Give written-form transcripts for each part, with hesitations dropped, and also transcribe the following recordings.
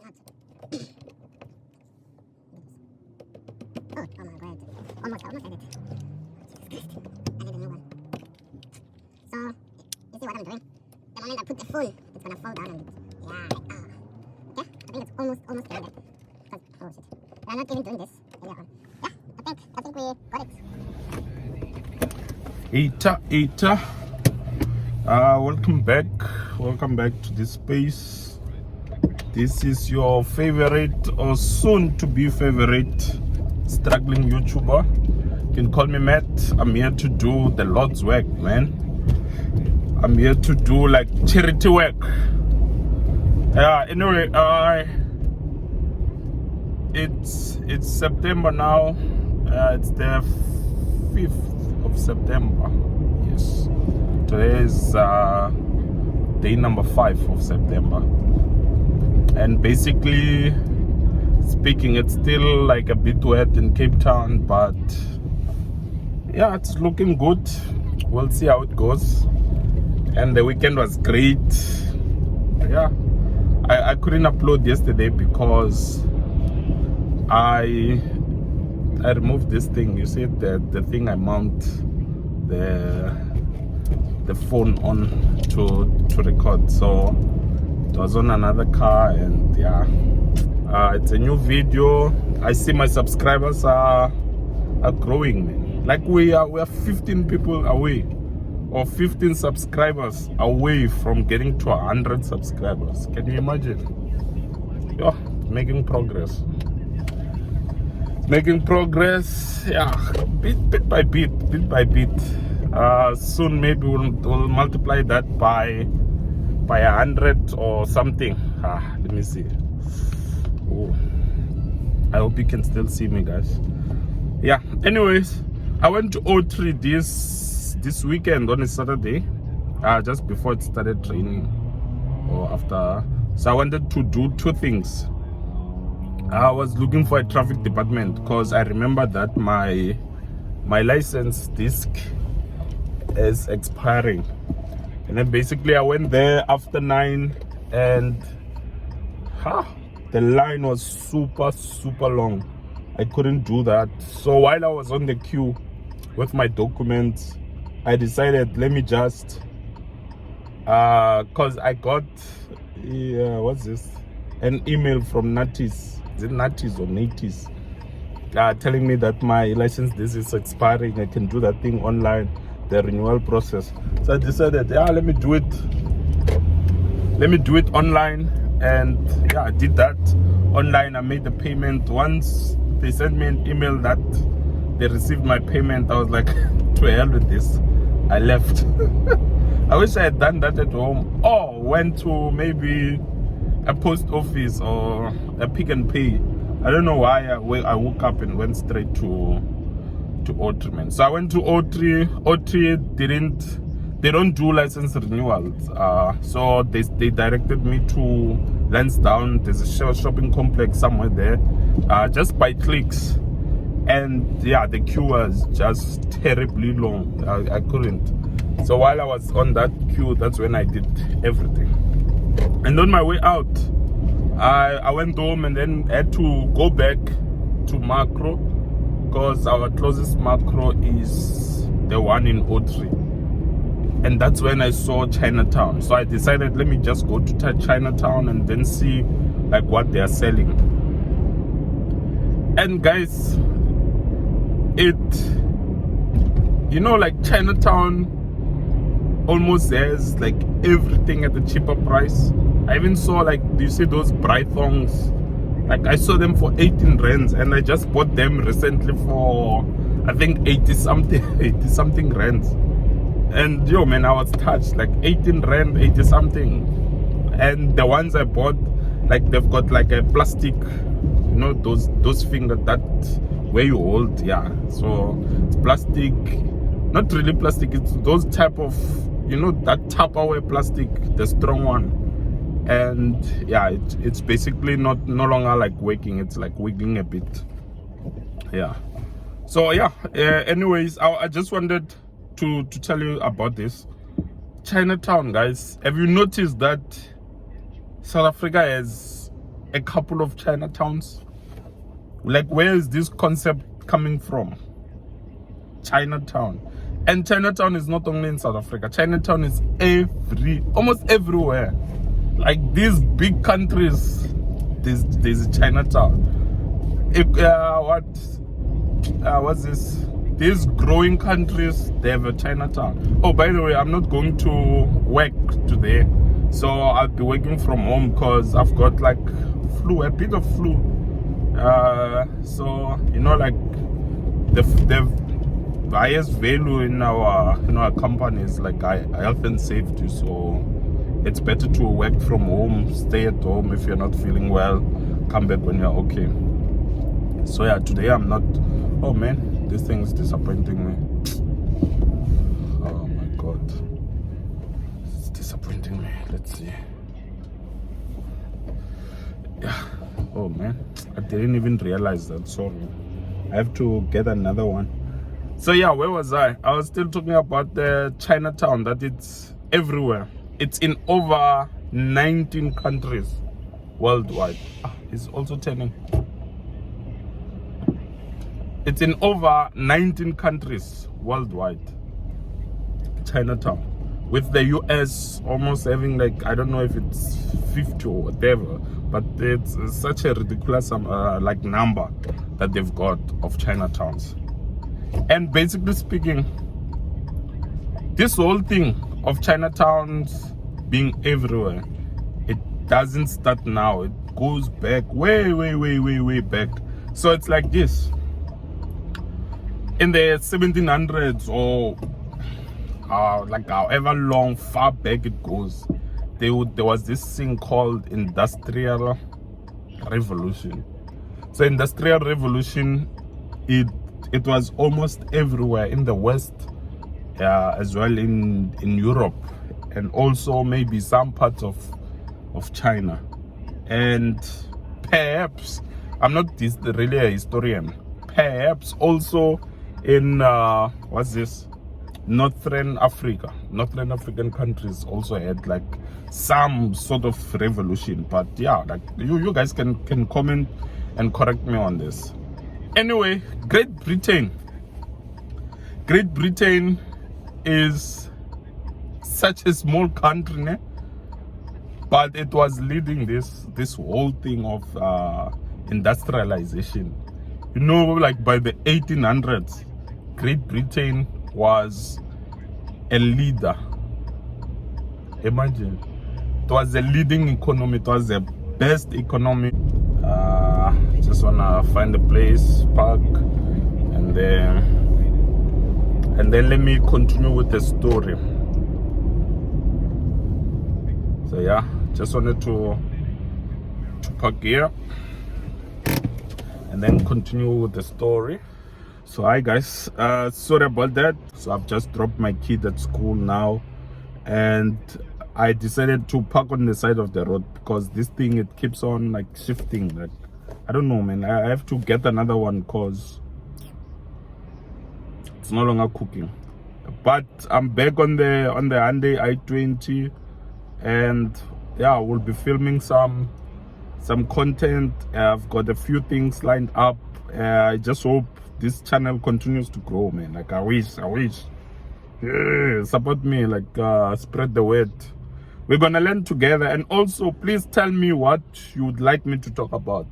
Oh my god. Almost had it. Jesus Christ. I need a new one. So, you see what I'm doing? The moment I put the phone, it's gonna fall down on it. Yeah, okay, I think it's almost there. Oh shit. I'm not even doing this earlier on. Yeah, I think we got it. Eater. Welcome back to this space. This is your favorite or soon to be favorite struggling YouTuber. You can call me Matt. I'm here to do the Lord's work, man. I'm here to do like charity work. Anyway, it's September now. It's the 5th of September. Yes. Today is day number 5 of September. And basically speaking, it's still like a bit wet in Cape Town, but yeah, it's looking good. We'll see how it goes. And the weekend was great. Yeah, I couldn't upload yesterday because I removed this thing. You see the thing I mount the phone on to record. So it was on another car, and yeah, it's a new video. I see my subscribers are growing, man. Like we are 15 people away, or 15 subscribers away from getting to 100 subscribers. Can you imagine? Yeah, making progress. Yeah, bit by bit. Soon maybe we'll multiply that by 100 or something. Let me see. Oh, I hope you can still see me, guys. Yeah, anyways, I went to O3 this weekend on a Saturday, just before it started raining or after. So I wanted to do 2 things. I was looking for a traffic department because I remember that my license disc is expiring. And then basically I went there after 9, and the line was super long. I couldn't do that. So while I was on the queue with my documents, I decided, let me just cause I got what's this, an email from Natis. Is it Natis or Natis? Telling me that my license this is expiring. I can do that thing online, the renewal process. So I decided, yeah, let me do it online. And yeah, I did that online. I made the payment. Once they sent me an email that they received my payment, I was like, to hell with this. I left. I wish I had done that at home, or went to maybe a post office or a Pick n Pay. I don't know why I woke up and went straight to O3, man. So I went to O3. O3 they don't do license renewals. So they directed me to Lansdowne. There's a shopping complex somewhere there, just by clicks. And yeah, the queue was just terribly long. I couldn't. So while I was on that queue, that's when I did everything. And on my way out, I went home and then had to go back to Macro, because our closest Macro is the one in O3. And that's when I saw Chinatown. So I decided, let me just go to Chinatown and then see like what they are selling. And guys, like Chinatown almost has like everything at a cheaper price. I even saw, like, do you see those Brythongs? Like, I saw them for 18 rands, and I just bought them recently for I think 80 something rands. And yo, man, I was touched. Like 18 rand, 80 something. And the ones I bought, like, they've got like a plastic, those fingers that where you hold. Yeah, so it's plastic, not really plastic, it's those type of, that Tupperware plastic, the strong one. And yeah, it's basically no longer like working, it's like wiggling a bit. Yeah, so yeah, anyways, I just wanted to tell you about this Chinatown, guys. Have you noticed that South Africa has a couple of Chinatowns. Like, where is this concept coming from? Chinatown. And Chinatown is not only in South Africa. Chinatown is almost everywhere. Like these big countries, there's a Chinatown. What's this? These growing countries, they have a Chinatown. Oh, by the way, I'm not going to work today, so I'll be working from home because I've got like a bit of flu. So you know, like the highest value in our company is like health and safety. So it's better to work from home, stay at home. If you're not feeling well, come back when you're okay. So yeah, today I'm not. Oh man, this thing is disappointing me. Oh my god, it's disappointing me. Let's see. Yeah. Oh man, I didn't even realize that. Sorry, I have to get another one. So yeah, where was I? I was still talking about the Chinatown, that it's everywhere. It's in over 19 countries worldwide. It's also turning. It's in over 19 countries worldwide. Chinatown. With the US almost having like, I don't know if it's 50 or whatever, but it's such a ridiculous like number that they've got of Chinatowns. And basically speaking, this whole thing of Chinatowns being everywhere, it doesn't start now. It goes back way back. So it's like this. In the 1700s or like however long far back it goes, there was this thing called Industrial Revolution. So Industrial Revolution, it was almost everywhere in the West, as well in Europe, and also maybe some parts of China. And perhaps, I'm not really a historian, perhaps also in Northern African countries also had like some sort of revolution. But yeah, like you guys can comment and correct me on this. Anyway, Great Britain is such a small country, né? But it was leading this whole thing of industrialization. You know, like by the 1800s, Great Britain was a leader. Imagine, it was a leading economy. It was the best economy. Just wanna find a place, park, and then let me continue with the story. So yeah, just wanted to park here and then continue with the story. So hi guys, sorry about that. So I've just dropped my kid at school now, and I decided to park on the side of the road because this thing, it keeps on like shifting. Like, I don't know, man. I have to get another one because it's no longer cooking. But I'm back on the Hyundai i20, and yeah, we'll be filming some content. I've got a few things lined up. I just hope this channel continues to grow, man. Like I wish. Yeah, support me, like spread the word. We're gonna learn together. And also, please tell me what you would like me to talk about.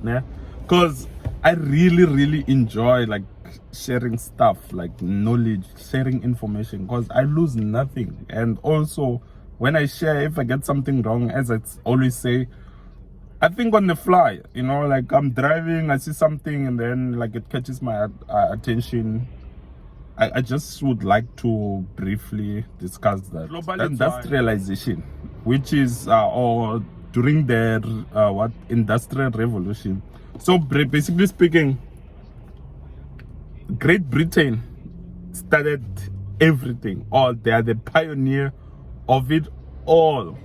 Yeah, because I really enjoy like sharing stuff, like knowledge, sharing information, because I lose nothing. And also, when I share, if I get something wrong, as I always say, I think on the fly, you know, like I'm driving, I see something, and then like it catches my attention. I just would like to briefly discuss that. Industrialization, which is or during the Industrial Revolution. So basically speaking, Great Britain started everything, or they are the pioneer of it all.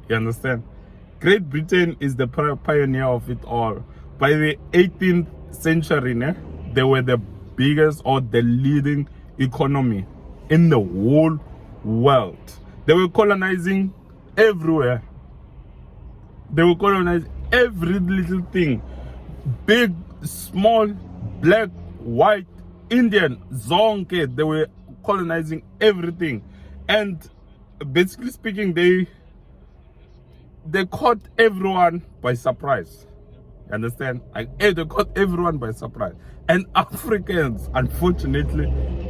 You understand? Great Britain is the pioneer of it all. By the 18th century, they were the biggest or the leading economy in the whole world. They were colonizing everywhere. They will colonize every little thing. Big, small, black, white, Indian, zonke. They were colonizing everything. And basically speaking, they caught everyone by surprise. You understand? Like, they caught everyone by surprise. And Africans, unfortunately,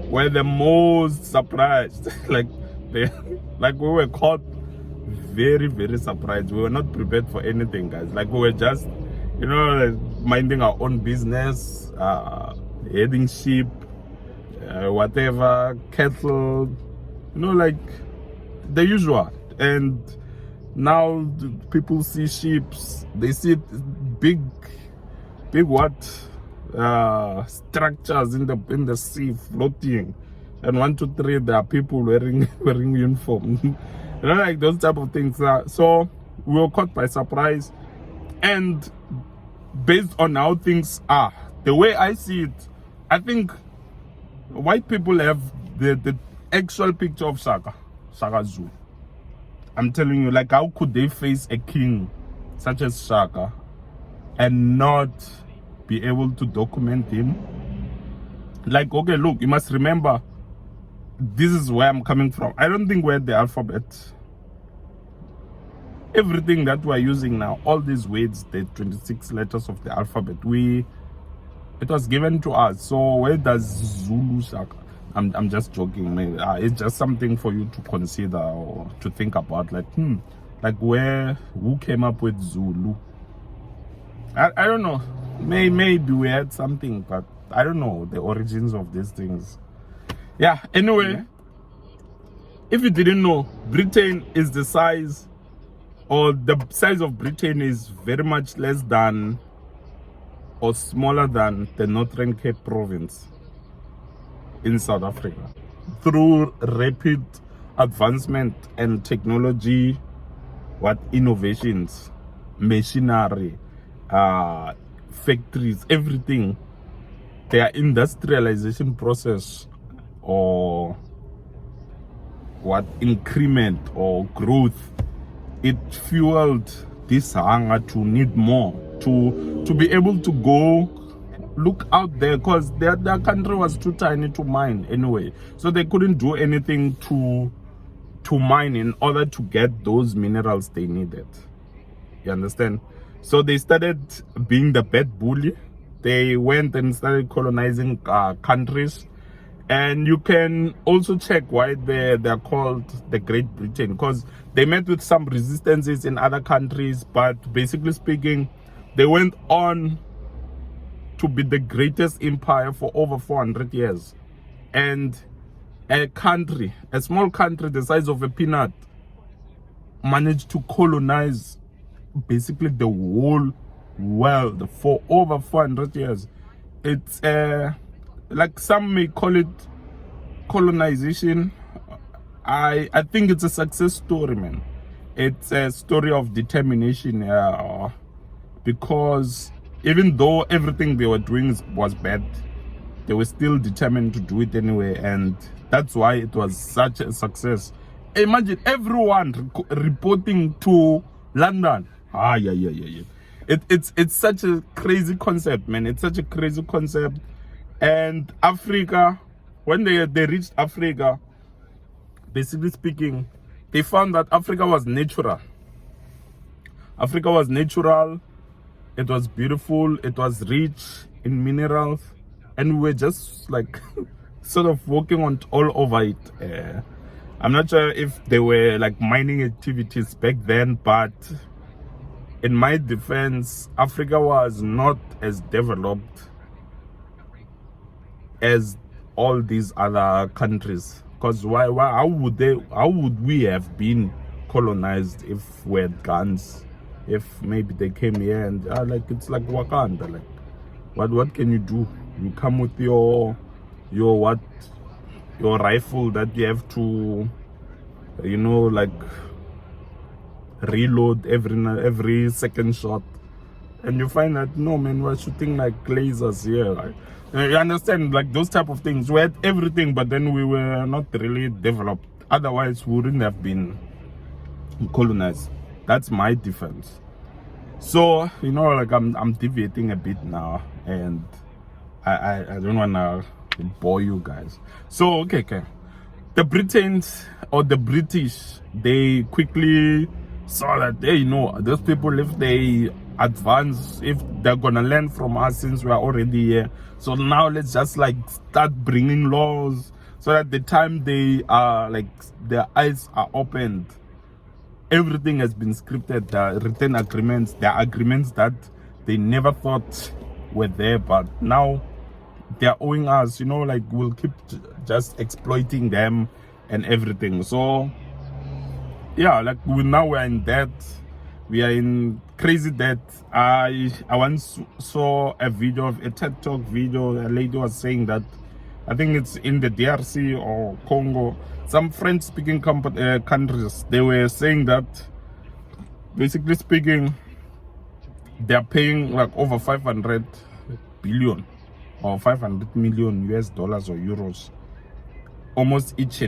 were the most surprised. like we were caught very, very surprised. We were not prepared for anything, guys. Like, we were just, like, minding our own business, heading sheep, whatever, cattle, like the usual. And now people see sheep, they see big structures in the sea floating, and 1, 2, 3 there are people wearing uniform. Like those type of things. So we were caught by surprise, and based on how things are, the way I see it, I think white people have the actual picture of Shaka Zulu. I'm telling you, like, how could they face a king such as Shaka and not be able to document him? Like, okay, look, you must remember, this is where I'm coming from. I don't think we're the alphabet. Everything that we're using now, all these words, the 26 letters of the alphabet, it was given to us. So where does Zulu Shaka? I'm just joking, man. It's just something for you to consider or to think about. Like, who came up with Zulu? I don't know. Maybe we had something, but I don't know the origins of these things. Yeah, anyway, if you didn't know, Britain is the size of Britain is very much less than or smaller than the Northern Cape province in South Africa. Through rapid advancement and technology, innovations, machinery, factories, everything, their industrialization process or increment or growth, it fueled this hunger to need more, to be able to go look out there, because their country was too tiny to mine anyway, so they couldn't do anything to mine in order to get those minerals they needed. You understand? So they started being the bad bully. They went and started colonizing countries. And you can also check why they're called the Great Britain, because they met with some resistances in other countries, but basically speaking, they went on to be the greatest empire for over 400 years. And a small country the size of a peanut, managed to colonize basically the whole world for over 400 years. It's like some may call it colonization. I think it's a success story, man. It's a story of determination, because even though everything they were doing was bad, they were still determined to do it anyway, and that's why it was such a success. Imagine everyone reporting to London. It's such a crazy concept, man. It's such a crazy concept. And Africa, when they reached Africa, basically speaking, they found that Africa was natural. Africa was natural. It was beautiful. It was rich in minerals. And we were just like sort of walking on all over it. I'm not sure if there were like mining activities back then, but in my defense, Africa was not as developed as all these other countries. Because how would we have been colonized if we had guns? If maybe they came here and it's like Wakanda, like what can you do? You come with your rifle that you have to like reload every second shot, and you find that no, man, we're shooting like lasers here. Like, you understand, like those type of things. We had everything, but then we were not really developed. Otherwise, we wouldn't have been colonized. That's my defense. So like I'm deviating a bit now, and I don't wanna bore you guys. So okay. The Britons or the British, they quickly saw that those people, if they advance, if they're gonna learn from us since we're already here, so now let's just like start bringing laws so that the time they are like their eyes are opened, everything has been scripted, written agreements, there are agreements that they never thought were there, but now they're owing us, like we'll keep just exploiting them and everything. So yeah, like we're in debt, we are in crazy debt. I once saw a video of a TED Talk video. A lady was saying that, I think it's in the DRC or Congo, some French speaking countries, they were saying that, basically speaking, they're paying like over 500 billion or 500 million US dollars or euros almost each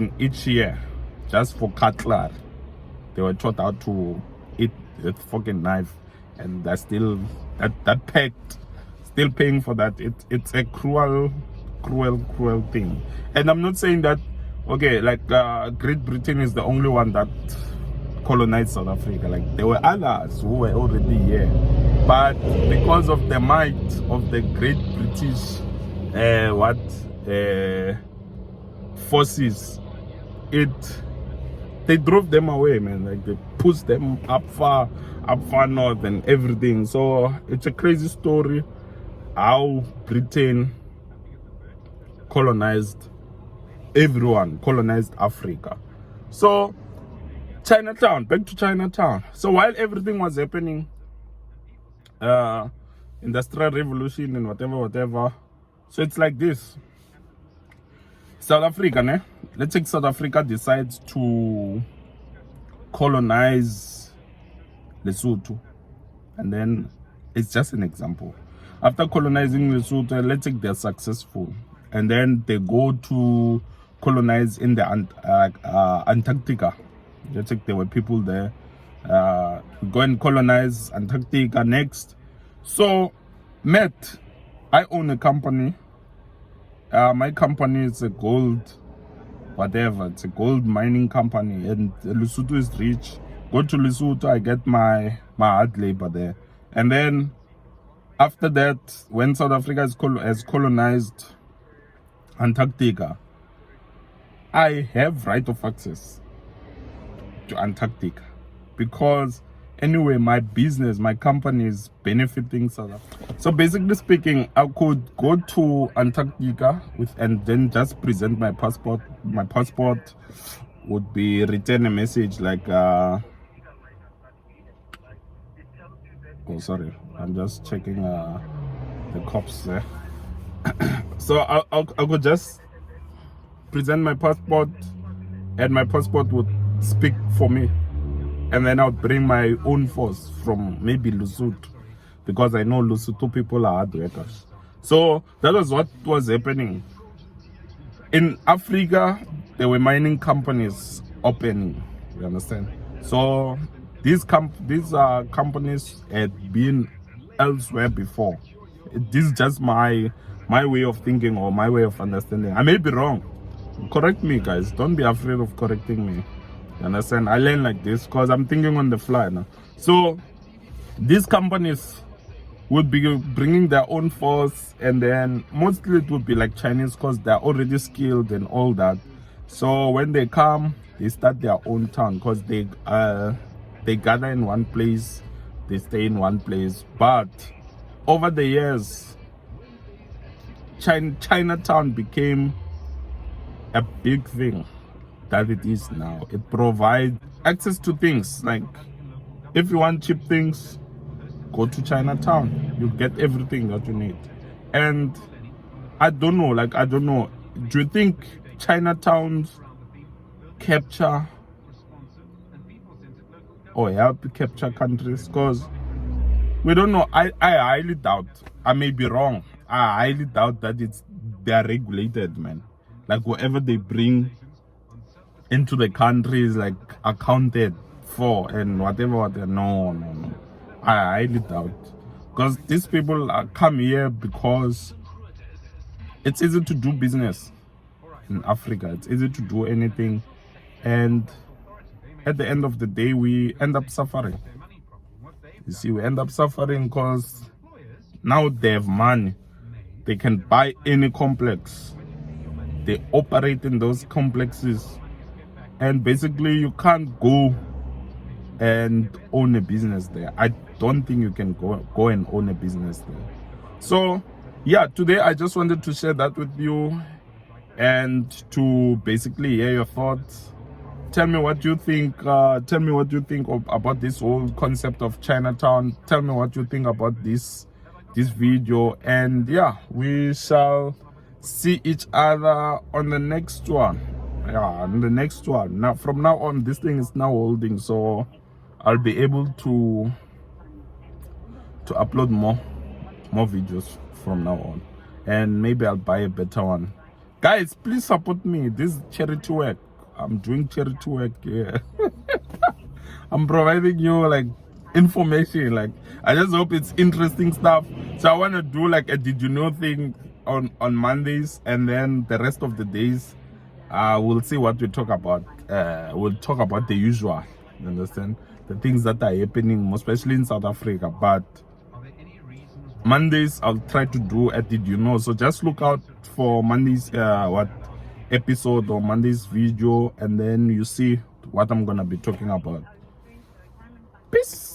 year just for cutlery. They were taught how to eat with fork and knife, and they're still that packed, still paying for that. It's a cruel thing. And I'm not saying that like Great Britain is the only one that colonized South Africa. Like there were others who were already here, but because of the might of the Great British forces, they drove them away, man. Like they pushed them up far north and everything. So it's a crazy story how Britain colonized everyone, colonized Africa. So Chinatown, back to Chinatown. So while everything was happening, industrial revolution and whatever, so it's like this. South Africa, let's say South Africa decides to colonize Lesotho, and then it's just an example. After colonizing Lesotho, let's say they're successful, and then they go to colonize in the Antarctica. Let's say there were people there. Go and colonize Antarctica next. So, Matt, I own a company. My company is a gold, it's a gold mining company, and Lesotho is rich. Go to Lesotho, I get my hard labor there. And then after that, when South Africa has colonized Antarctica, I have right of access to Antarctica, because anyway, my business, my company is benefiting South Africa. So basically speaking, I could go to Antarctica and then just present my passport. My passport would be return a message like, oh sorry, I'm just checking the cops there. So I could just present my passport, and my passport would speak for me. And then I would bring my own force from maybe Lesotho, because I know Lesotho people are hard workers. So that was what was happening. In Africa, there were mining companies opening, you understand? So these companies had been elsewhere before. This is just my way of thinking or my way of understanding. I may be wrong. Correct me, guys. Don't be afraid of correcting me. You understand? I learn like this because I'm thinking on the fly now. So these companies would be bringing their own force, and then mostly it would be like Chinese because they're already skilled and all that. So when they come, they start their own town because they gather in one place, they stay in one place. But over the years, Chinatown became a big thing that it is now. It provides access to things. Like if you want cheap things, go to Chinatown. You get everything that you need. And I don't know, do you think Chinatowns capture or help capture countries? Because we don't know. I highly doubt. I may be wrong. I highly doubt that they are regulated, man. Like whatever they bring into the country is like accounted for, and whatever. No. I highly doubt. Because these people come here because it's easy to do business in Africa. It's easy to do anything. And at the end of the day, we end up suffering. You see, we end up suffering because now they have money. They can buy any complex. They operate in those complexes. And basically, you can't go and own a business there. I don't think you can go and own a business there. So, yeah, today I just wanted to share that with you and to basically hear your thoughts. Tell me what you think. Tell me what you think about this whole concept of Chinatown. Tell me what you think about this video. And yeah, we shall see each other on the next one. Yeah, on the next one. Now, from now on, this thing is now holding, so I'll be able to upload more videos from now on, and maybe I'll buy a better one. Guys, please support me. This is charity work. I'm doing charity work here. I'm providing you like information. Like, I just hope it's interesting stuff. So I want to do like a did you know thing on Mondays, and then the rest of the days we'll see what we talk about. We'll talk about the usual, you understand, the things that are happening, especially in South Africa. But Mondays I'll try to do a did you know. So just look out for Monday's episode or Monday's video, and then you see what I'm gonna be talking about. Peace.